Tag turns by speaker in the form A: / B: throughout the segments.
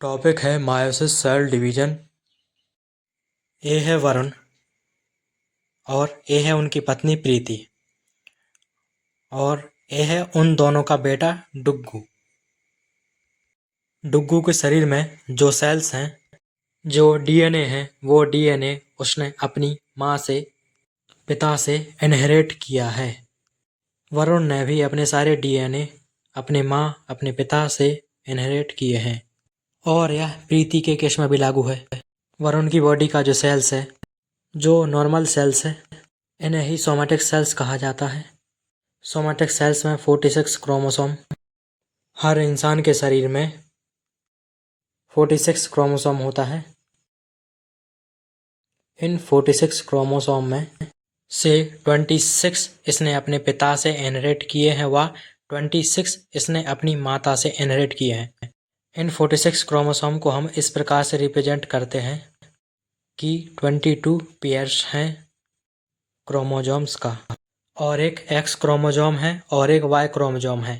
A: Topic है meiosis cell division. ए है वरुण और ए है उनकी पत्नी प्रीति और ए है उन दोनों का बेटा डुग्गू। डुग्गू के शरीर में जो सेल्स हैं, जो डीएनए है, वो डीएनए उसने अपनी माँ से, पिता से इनहेरिट किया है। वरुण ने भी अपने सारे डीएनए अपने माँ, अपने पिता से इनहेरिट किए हैं और यह प्रीति के केस में भी लागू है। वरुण की बॉडी का जो सेल्स है, जो नॉर्मल सेल्स है, इन्हें ही सोमैटिक सेल्स कहा जाता है। सोमैटिक सेल्स में 46 क्रोमोसोम, हर इंसान के शरीर में 46 क्रोमोसोम होता है। इन 46 क्रोमोसोम में से 26 इसने अपने पिता से इनहेरिट किए हैं व 26 इसने अपनी माता से इनहेरिट किए हैं। इन 46 क्रोमोसोम को हम इस प्रकार से रिप्रेजेंट करते हैं कि 22 पेयर्स हैं क्रोमोसोम्स का, और एक एक्स क्रोमोसोम है और एक वाई क्रोमोसोम है।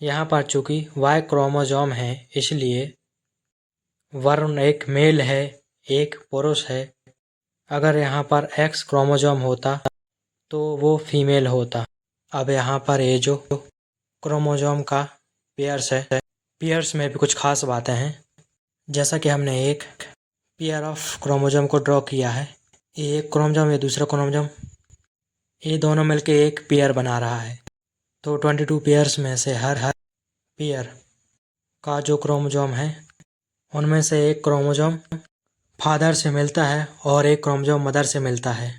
A: यहाँ पर चूंकि वाई क्रोमोसोम है इसलिए वरुण एक मेल है, एक पुरुष है। अगर यहाँ पर एक्स क्रोमोसोम होता तो वो फीमेल होता। अब यहाँ पर ये जो क्रोमोसोम का पेयर्स है, पेयर्स में भी कुछ खास बातें हैं। जैसा कि हमने एक पेयर ऑफ क्रोमोसोम को ड्रॉ किया है, ये एक क्रोमोसोम, ये दूसरा क्रोमोसोम, ये दोनों मिलके एक पेयर बना रहा है। तो 22 पेयर्स में से हर पेयर का जो क्रोमोसोम है, उनमें से एक क्रोमोसोम फादर से मिलता है और एक क्रोमोसोम मदर से मिलता है।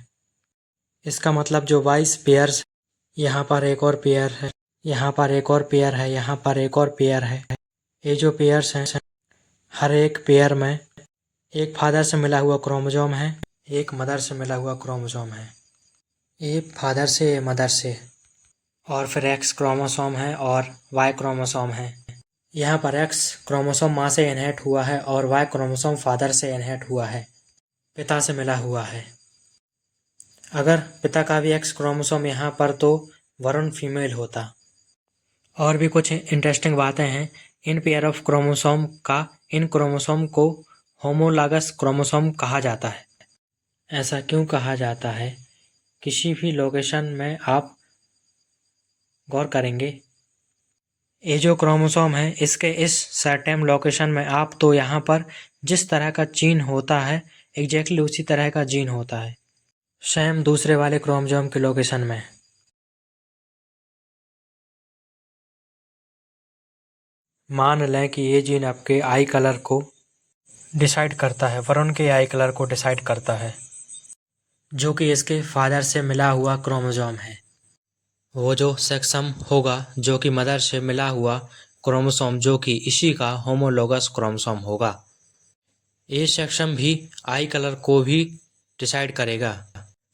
A: इसका मतलब जो 22 पेयर्स, यहाँ पर एक और पेयर है, यहाँ पर एक और पेयर है, यहाँ पर एक और पेयर है। ये जो पेयर्स हैं, हर एक पेयर में एक फादर से मिला हुआ क्रोमोसोम है, एक मदर से मिला हुआ क्रोमोसोम है। ये फादर से, मदर से, और फिर एक्स क्रोमोसोम है और वाई क्रोमोसोम है। यहाँ पर एक्स क्रोमोसोम माँ से इनहेरिट हुआ है और वाई क्रोमोसोम फादर से इनहेरिट हुआ है, पिता से मिला हुआ है। अगर पिता का भी एक्स क्रोमोसोम यहाँ पर तो वरुण फीमेल होता। और भी कुछ इंटरेस्टिंग बातें हैं इन पेयर ऑफ क्रोमोसोम का। इन क्रोमोसोम को होमोलॉगस क्रोमोसोम कहा जाता है। ऐसा क्यों कहा जाता है? किसी भी लोकेशन में आप गौर करेंगे, ये जो क्रोमोसोम है, इसके इस सर्टेन लोकेशन में आप तो यहाँ पर जिस तरह का जीन होता है, एग्जैक्टली उसी तरह का जीन होता है, सेम दूसरे वाले क्रोमोसोम के लोकेशन में। मान लें कि ये जीन आपके आई कलर को डिसाइड करता है, वरुण के आई कलर को डिसाइड करता है, जो कि इसके फादर से मिला हुआ क्रोमोसोम है। वो जो सेक्सम होगा, जो कि मदर से मिला हुआ क्रोमोसोम, जो कि इसी का होमोलोगस क्रोमोसोम होगा, ये सेक्सम भी आई कलर को भी डिसाइड करेगा।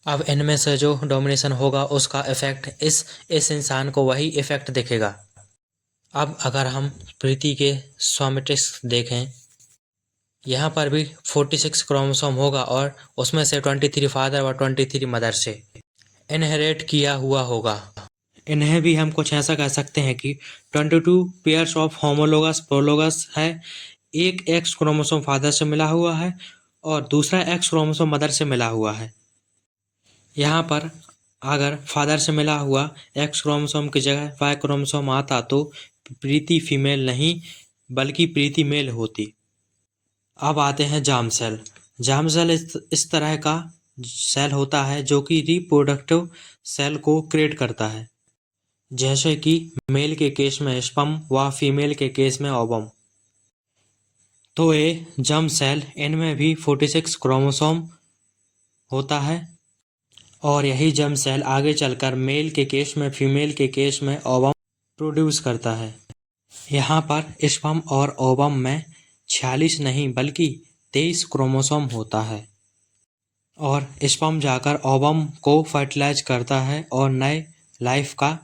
A: अब इनमें से जो डोमिनेशन होगा उसका इफेक्ट इस इंसान को वही इफेक्ट दिखेगा। अब अगर हम प्रीति के सोमेटिक्स देखें, यहाँ पर भी 46 क्रोमोसोम होगा और उसमें से 23 फादर और 23 मदर से इनहेरिट किया हुआ होगा। इन्हें भी हम कुछ ऐसा कह सकते हैं कि 22 पेयर्स ऑफ होमोलोगस प्रोलोगस है। एक एक्स क्रोमोसोम फादर से मिला हुआ है और दूसरा एक्स क्रोमोसोम मदर से मिला हुआ है। यहाँ पर अगर फादर से मिला हुआ एक्स क्रोमोसोम की जगह वाई क्रोमोसोम आता तो प्रीति फीमेल नहीं बल्कि प्रीति मेल होती। अब आते हैं जार्म सेल। जार्म सेल इस तरह का सेल होता है जो कि रिप्रोडक्टिव सेल को क्रिएट करता है, जैसे कि मेल के केस में स्पर्म व फीमेल के केस में ओवम। तो ये जर्म सेल, इनमें भी 46 क्रोमोसोम होता है और यही जर्म सेल आगे चलकर मेल के केस में, फीमेल के केस में ओवम प्रोड्यूस करता है। यहाँ पर स्पर्म और ओवम में 46 नहीं बल्कि 23 क्रोमोसोम होता है और स्पर्म जाकर ओवम को फर्टिलाइज करता है और नए लाइफ का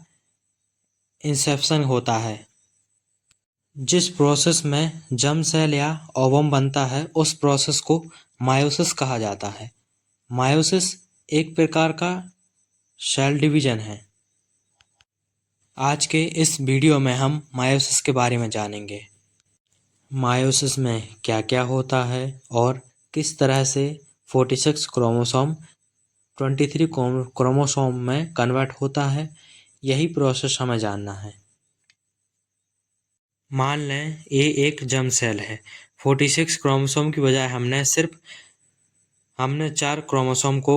A: इंसेप्शन होता है। जिस प्रोसेस में जर्म सेल या ओवम बनता है उस प्रोसेस को मायोसिस कहा जाता है। मायोसिस एक प्रकार का सेल डिवीजन है। आज के इस वीडियो में हम मायोसिस के बारे में जानेंगे। मायोसिस में क्या क्या होता है और किस तरह से 46 क्रोमोसोम 23 क्रोमोसोम में कन्वर्ट होता है, यही प्रोसेस हमें जानना है। मान लें ये एक जर्म सेल है। 46 क्रोमोसोम की बजाय हमने 4 क्रोमोसोम को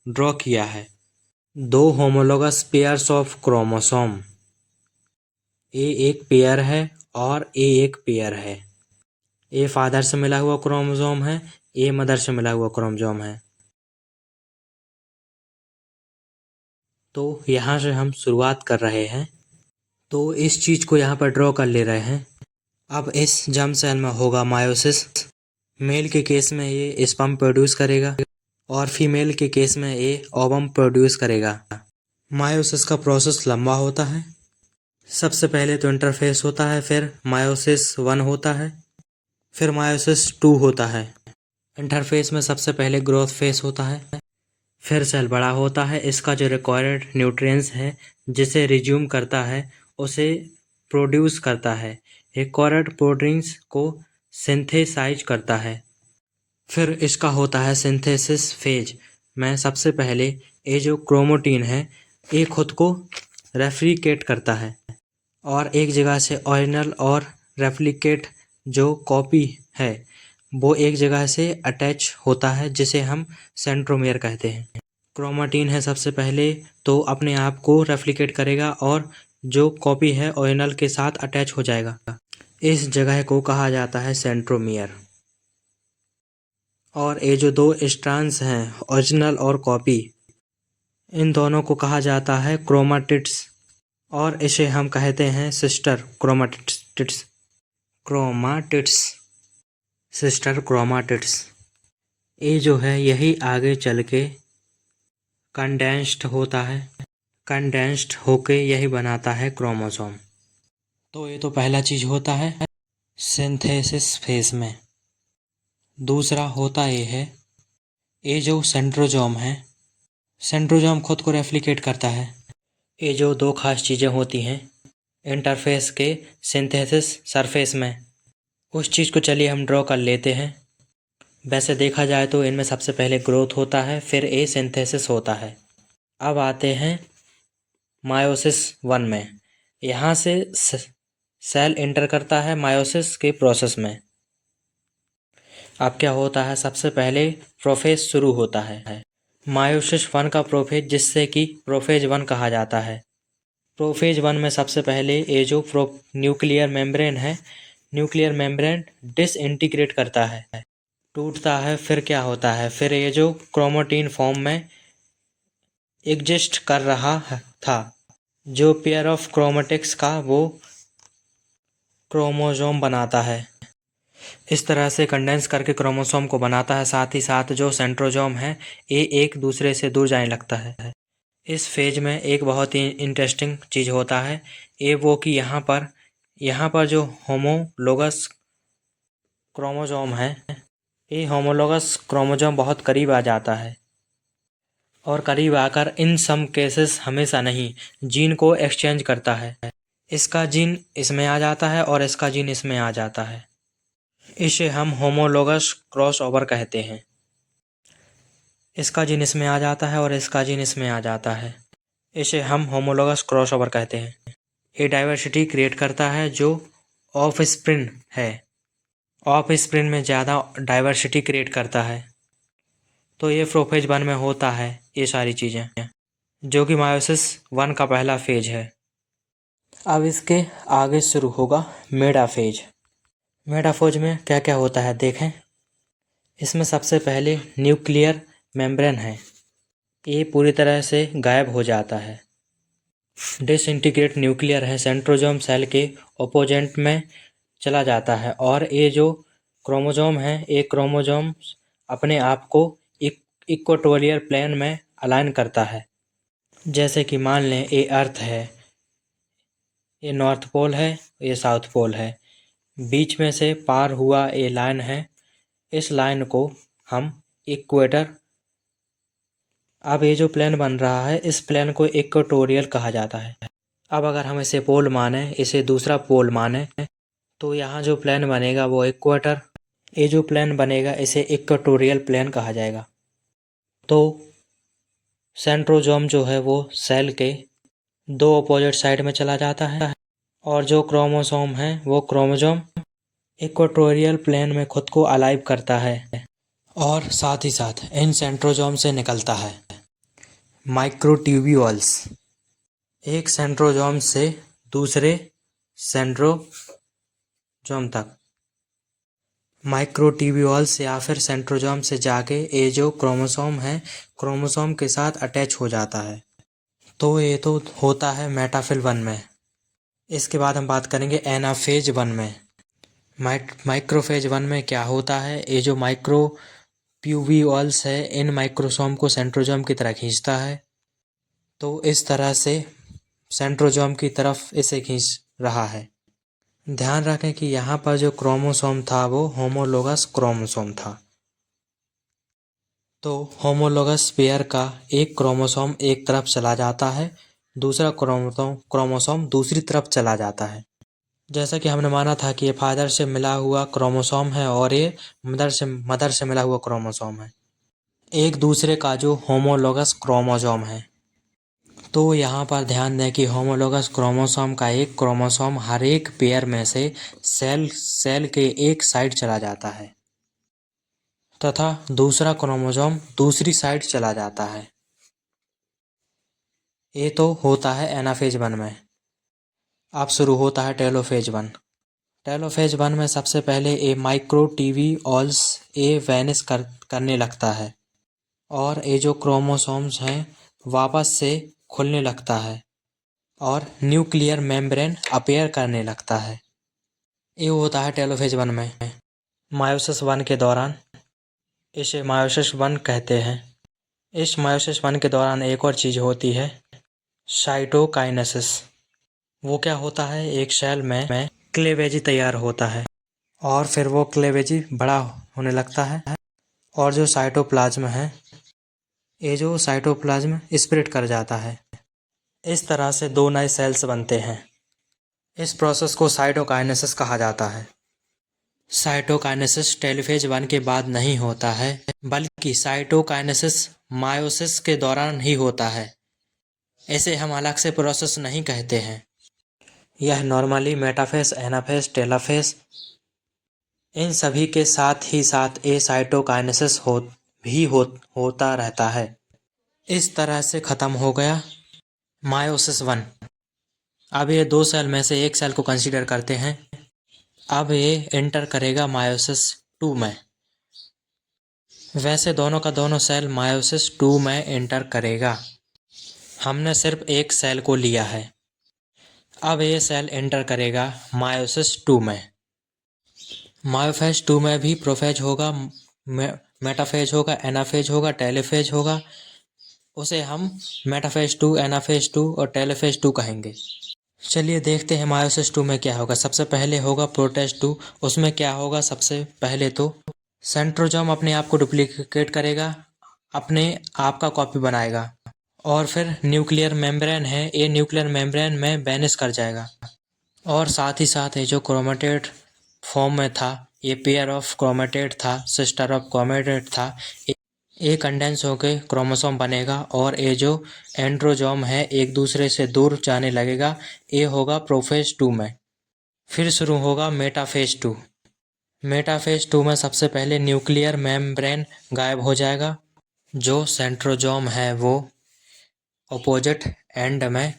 A: ड्रॉ किया है। 2 होमोलोगस पेयर्स ऑफ क्रोमोसोम, ए एक पेयर है और ए एक पेयर है। ए फादर से मिला हुआ क्रोमोसोम है, ए मदर से मिला हुआ क्रोमोसोम है। तो यहाँ से हम शुरुआत कर रहे हैं। तो इस चीज को यहाँ पर ड्रॉ कर ले रहे हैं। अब इस जर्म सेल में होगा मायोसिस। मेल के केस में ये स्पर्म प्रोड्यूस करेगा और फीमेल के केस में ये ओवम प्रोड्यूस करेगा। मायोसिस का प्रोसेस लंबा होता है। सबसे पहले तो इंटरफेस होता है, फिर मायोसिस 1 होता है, फिर मायोसिस 2 होता है। इंटरफेस में सबसे पहले ग्रोथ फेस होता है, फिर सेल बड़ा होता है। इसका जो रिक्वायर्ड न्यूट्रिएंट्स है जिसे रिज्यूम करता है उसे प्रोड्यूस करता है। रिक्वायर्ड प्रोटीन्स को सिंथेसाइज करता है। फिर इसका होता है सिंथेसिस फेज में सबसे पहले ये जो क्रोमोटीन है ये खुद को रेप्लिकेट करता है और एक जगह से ओरिजिनल और रेप्लिकेट जो कॉपी है वो एक जगह से अटैच होता है जिसे हम सेंट्रोमियर कहते हैं। क्रोमाटीन है सबसे पहले तो अपने आप को रेप्लिकेट करेगा और जो कॉपी है ओरिजिनल के साथ अटैच हो जाएगा। इस जगह को कहा जाता है सेंट्रोमियर। और ये जो 2 स्ट्रैंड्स हैं ओरिजिनल और कॉपी, इन दोनों को कहा जाता है क्रोमाटिड्स और इसे हम कहते हैं सिस्टर क्रोमाटिड्स। सिस्टर क्रोमाटिड्स ये जो है यही आगे चल के कंडेंस्ड होता है। कंडेंस्ड होके यही बनाता है क्रोमोसोम। तो ये तो पहला चीज होता है सिंथेसिस फेज में। दूसरा होता ये है ये जो सेंट्रोजोम है, सेंट्रोजोम खुद को रेप्लिकेट करता है। ये जो 2 खास चीज़ें होती हैं इंटरफेस के सिंथेसिस सरफेस में, उस चीज़ को चलिए हम ड्रॉ कर लेते हैं। वैसे देखा जाए तो इनमें सबसे पहले ग्रोथ होता है, फिर ए सिंथेसिस होता है। अब आते हैं मायोसिस 1 में। यहाँ से सेल इंटर करता है मायोसिस के प्रोसेस में। अब क्या होता है, सबसे पहले प्रोफेज शुरू होता है। मायोसिस 1 का प्रोफेज जिससे कि प्रोफेज 1 कहा जाता है। प्रोफेज 1 में सबसे पहले ये जो न्यूक्लियर मेम्ब्रेन है, न्यूक्लियर मेम्ब्रेन डिसइंटीग्रेट करता है, टूटता है। फिर क्या होता है, फिर ये जो क्रोमोटीन फॉर्म में एग्जिस्ट कर रहा था, जो पेयर ऑफ क्रोमेटिक्स का वो क्रोमोसोम बनाता है। इस तरह से कंडेंस करके क्रोमोसोम को बनाता है। साथ ही साथ जो सेंट्रोजोम है ये एक दूसरे से दूर जाने लगता है। इस फेज में एक बहुत ही इंटरेस्टिंग चीज़ होता है ये वो कि यहाँ पर जो होमोलोगस क्रोमोसोम है, ये होमोलोगस क्रोमोसोम बहुत करीब आ जाता है और करीब आकर इन सम केसेस हमेशा नहीं जीन को एक्सचेंज करता है। इसका जीन इसमें आ जाता है और इसका जीन इसमें आ जाता है। इसे हम होमोलोगस क्रॉस ओवर कहते हैं। इसका जीन इसमें आ जाता है और इसका जीन इसमें आ जाता है। इसे हम होमोलोगस क्रॉस ओवर कहते हैं। ये डाइवर्सिटी क्रिएट करता है जो ऑफ स्प्रिन है, ऑफ स्प्रिन में ज़्यादा डाइवर्सिटी क्रिएट करता है। तो ये प्रोफेज 1 में होता है ये सारी चीज़ें, जो कि मायोसिस 1 का पहला फेज है। अब इसके आगे शुरू होगा मेटाफेज। मेटाफेज में क्या क्या होता है देखें। इसमें सबसे पहले न्यूक्लियर मेम्ब्रेन है, ये पूरी तरह से गायब हो जाता है। डिसइंटीग्रेट न्यूक्लियर है, सेंट्रोजोम सेल के ओपोजेंट में चला जाता है और ये जो क्रोमोसोम है ये क्रोमोसोम अपने आप को इक्वेटोरियल प्लेन में अलाइन करता है। जैसे कि मान लें ये अर्थ है, ये नॉर्थ पोल है, ये साउथ पोल है, बीच में से पार हुआ ये लाइन है, इस लाइन को हम इक्वेटर, अब ये जो प्लेन बन रहा है इस प्लेन को इक्वेटोरियल कहा जाता है। अब अगर हम इसे पोल माने, इसे दूसरा पोल माने तो यहाँ जो प्लान बनेगा वो इक्वेटर, ये जो प्लान बनेगा इसे इक्वेटोरियल प्लान कहा जाएगा। तो सेंट्रोजोम जो है वो सेल के दो अपोजिट साइड में चला जाता है और जो क्रोमोसोम है वो क्रोमोसोम इक्वेटोरियल प्लेन में खुद को अलाइव करता है और साथ ही साथ इन सेंट्रोजोम से निकलता है माइक्रोट्यूब्यूल्स। एक सेंट्रोजोम से दूसरे सेंट्रोजोम तक माइक्रोट्यूब्यूल्स या फिर सेंट्रोजोम से जाके ये जो क्रोमोसोम है क्रोमोसोम के साथ अटैच हो जाता है। तो ये तो होता है मेटाफिल 1 में। इसके बाद हम बात करेंगे एनाफेज 1 में। माइक्रोफेज 1 में क्या होता है, ये जो माइक्रोट्यूब्यूल्स है इन माइक्रोसोम को सेंट्रोजोम की तरह खींचता है। तो इस तरह से सेंट्रोजोम की तरफ इसे खींच रहा है। ध्यान रखें कि यहाँ पर जो क्रोमोसोम था वो होमोलोगस क्रोमोसोम था। तो होमोलोगस पेयर का एक क्रोमोसोम एक तरफ चला जाता है, दूसरा क्रोमोसोम दूसरी तरफ चला जाता है। जैसा कि हमने माना था कि ये फादर से मिला हुआ क्रोमोसोम है और ये मदर से मिला हुआ क्रोमोसोम है, एक दूसरे का जो होमोलोगस क्रोमोसोम है। तो यहाँ पर ध्यान दें कि होमोलोगस क्रोमोसोम का एक क्रोमोसोम हर एक पेयर में से सेल के एक साइड चला जाता है तथा दूसरा क्रोमोसोम दूसरी साइड चला जाता है। ये तो होता है एनाफेज 1 में। अब शुरू होता है टेलोफेज 1। टेलोफेज 1 में सबसे पहले ये माइक्रोट्यूब्यूल्स ये वैनिश करने लगता है और ये जो क्रोमोसोम्स हैं वापस से खुलने लगता है और न्यूक्लियर मेम्ब्रेन अपीयर करने लगता है। ये होता है टेलोफेज 1 में। मायोसिस 1 के दौरान, इसे मायोसिस 1 कहते हैं। इस मायोसिस 1 के दौरान एक और चीज़ होती है, साइटोकाइनेसिस। वो क्या होता है, एक सेल में क्लेवेजी तैयार होता है और फिर वो क्लेवेजी बड़ा होने लगता है और जो साइटोप्लाज्म है ये जो साइटोप्लाज्म स्प्लिट कर जाता है। इस तरह से दो नए सेल्स बनते हैं। इस प्रोसेस को साइटोकाइनेसिस कहा जाता है। साइटोकाइनेसिस टेलोफेज 1 के बाद नहीं होता है, बल्कि साइटोकाइनेसिस मायोसिस के दौरान ही होता है। इसे हम अलग से प्रोसेस नहीं कहते हैं। यह नॉर्मली मेटाफेज, एनाफेज, टेलोफेज इन सभी के साथ ही साथ ए साइटोकाइनेसिस होता रहता है। इस तरह से ख़त्म हो गया मायोसिस 1। अब ये दो सेल में से एक सेल को कंसीडर करते हैं। अब ये एंटर करेगा मायोसिस 2 में। वैसे दोनों का दोनों सेल मायोसिस 2 में एंटर करेगा, हमने सिर्फ एक सेल को लिया है। अब ये सेल एंटर करेगा मायोसिस 2 में। मायोफेज 2 में भी प्रोफेज होगा, मेटाफेज होगा, एनाफेज होगा, टेलोफेज होगा। उसे हम मेटाफेज 2, एनाफेज 2 और टेलोफेज 2 कहेंगे। चलिए देखते हैं मायोसिस 2 में क्या होगा। सबसे पहले होगा प्रोटेज 2। उसमें क्या होगा, सबसे पहले तो सेंट्रोजोम अपने आप को डुप्लीकेट करेगा, अपने आप का कॉपी बनाएगा और फिर न्यूक्लियर मेम्ब्रेन है ये न्यूक्लियर मेम्ब्रेन में वैनिश कर जाएगा और साथ ही साथ ये जो क्रोमेटेड फॉर्म में था, ये पेयर ऑफ क्रोमेटेड था, सिस्टर ऑफ क्रोमेटेड था, ये कंडेंस होकर क्रोमोसोम बनेगा और ये जो एंड्रोजोम है एक दूसरे से दूर जाने लगेगा। ये होगा प्रोफेज 2 में। फिर शुरू होगा मेटाफेज 2। मेटाफेज 2 में सबसे पहले न्यूक्लियर मेम्ब्रेन गायब हो जाएगा, जो सेंट्रोजोम है वो अपोजिट एंड में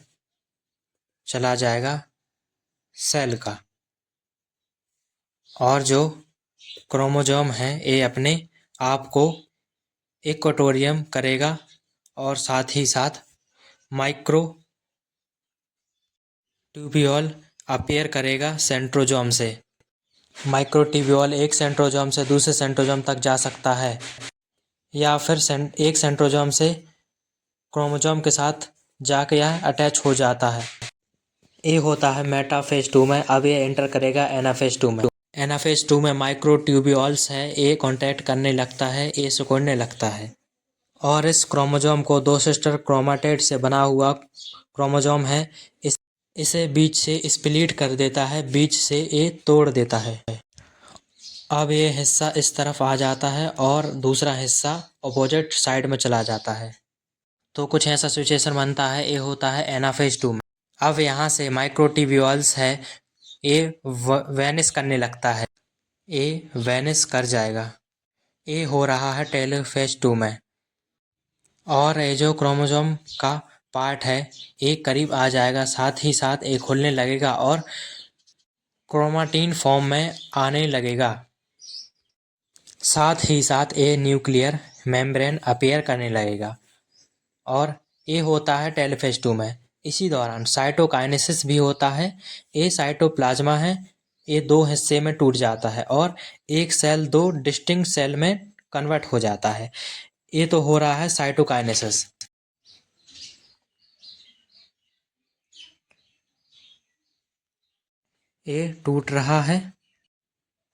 A: चला जाएगा सेल का और जो क्रोमोजोम है ये अपने आप को इक्वेटोरियम करेगा और साथ ही साथ माइक्रो ट्यूब्यूल अपीयर करेगा सेंट्रोजोम से। माइक्रोट्यूब्यूल एक सेंट्रोजोम से दूसरे सेंट्रोजोम तक जा सकता है या फिर एक सेंट्रोजोम से क्रोमोजोम के साथ जाके यह अटैच हो जाता है। ये होता है मेटाफेज 2 में। अब ये एंटर करेगा एनाफेज 2 में। एनाफेज 2 में माइक्रोट्यूब्यूल्स है ये कॉन्टैक्ट करने लगता है, ये सिकुड़ने लगता है और इस क्रोमोजोम को दो सिस्टर क्रोमेटिड से बना हुआ क्रोमोजोम है, इसे बीच से स्प्लिट कर देता है, बीच से ये तोड़ देता है। अब ये हिस्सा इस तरफ आ जाता है और दूसरा हिस्सा अपोजिट साइड में चला जाता है। तो कुछ ऐसा सिचुएशन बनता है, ये होता है एनाफेज 2 में। अब यहाँ से माइक्रोट्यूब्यूल्स है, ये वैनिश करने लगता है, ये वैनिश कर जाएगा। ये हो रहा है टेलोफेज 2 में। और ये जो क्रोमोसोम का पार्ट है ये करीब आ जाएगा, साथ ही साथ ये खुलने लगेगा और क्रोमाटिन फॉर्म में आने लगेगा। साथ ही साथ ये न्यूक्लियर मेम्ब्रेन अपीयर करने लगेगा और ये होता है टेलोफेज 2 में। इसी दौरान साइटोकाइनेसिस भी होता है। ये साइटोप्लाज्मा है, ये दो हिस्से में टूट जाता है और एक सेल दो डिस्टिंक्ट सेल में कन्वर्ट हो जाता है। ये तो हो रहा है साइटोकाइनेसिस। ये टूट रहा है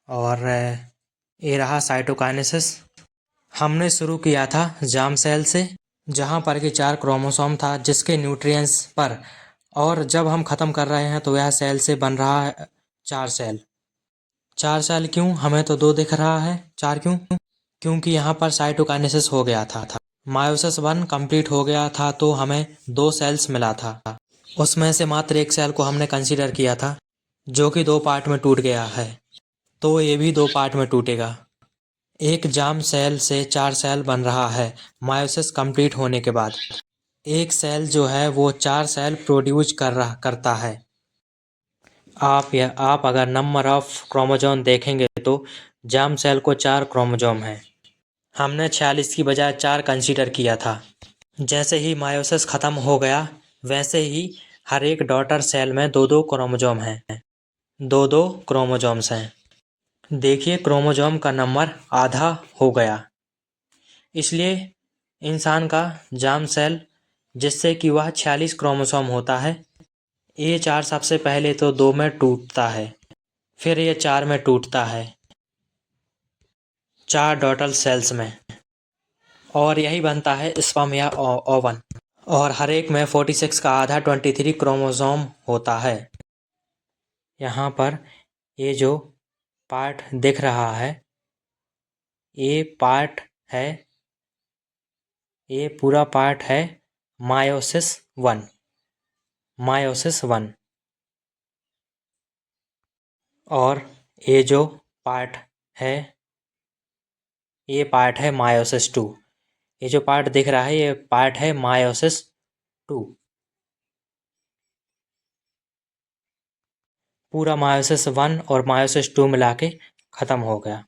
A: और ये रहा साइटोकाइनेसिस। हमने शुरू किया था जार्म सेल से, जहाँ पर कि 4 क्रोमोसोम था जिसके न्यूट्रिएंट्स पर, और जब हम ख़त्म कर रहे हैं तो यह सेल से बन रहा है 4 सेल। 4 सेल क्यों? हमें तो 2 दिख रहा है, 4 क्यों? क्योंकि यहाँ पर साइटोकाइनेसिस हो गया था। मायोसिस 1 कंप्लीट हो गया था तो हमें 2 सेल्स मिला था। उसमें से मात्र एक सेल को हमने कंसीडर किया था जो कि 2 पार्ट में टूट गया है, तो ये भी 2 पार्ट में टूटेगा। एक जार्म सेल से 4 सेल बन रहा है मायोसिस कंप्लीट होने के बाद। एक सेल जो है वो 4 सेल प्रोड्यूस करता है। आप अगर नंबर ऑफ क्रोमोसोम देखेंगे तो जार्म सेल को 4 क्रोमोसोम हैं। हमने 46 की बजाय 4 कंसीडर किया था। जैसे ही मायोसिस ख़त्म हो गया वैसे ही हर एक डॉटर सेल में 2-2 क्रोमोसोम हैं, 2-2 क्रोमोसोम्स हैं। देखिए क्रोमोसोम का नंबर आधा हो गया। इसलिए इंसान का जार्म सेल, जिससे कि वह 46 क्रोमोसोम होता है, ये 4 सबसे पहले तो 2 में टूटता है, फिर ये 4 में टूटता है, 4 डॉटर सेल्स में, और यही बनता है स्पर्म या ओवन। और हर एक में 46 का आधा 23 क्रोमोसोम होता है। यहाँ पर ये जो पार्ट दिख रहा है ये पार्ट है, ये पूरा पार्ट है मायोसिस 1, मायोसिस 1। और ये जो पार्ट है ये पार्ट है मायोसिस 2। ये जो पार्ट दिख रहा है ये पार्ट है मायोसिस 2। पूरा मायोसिस 1 और मायोसिस 2 मिला के ख़त्म हो गया।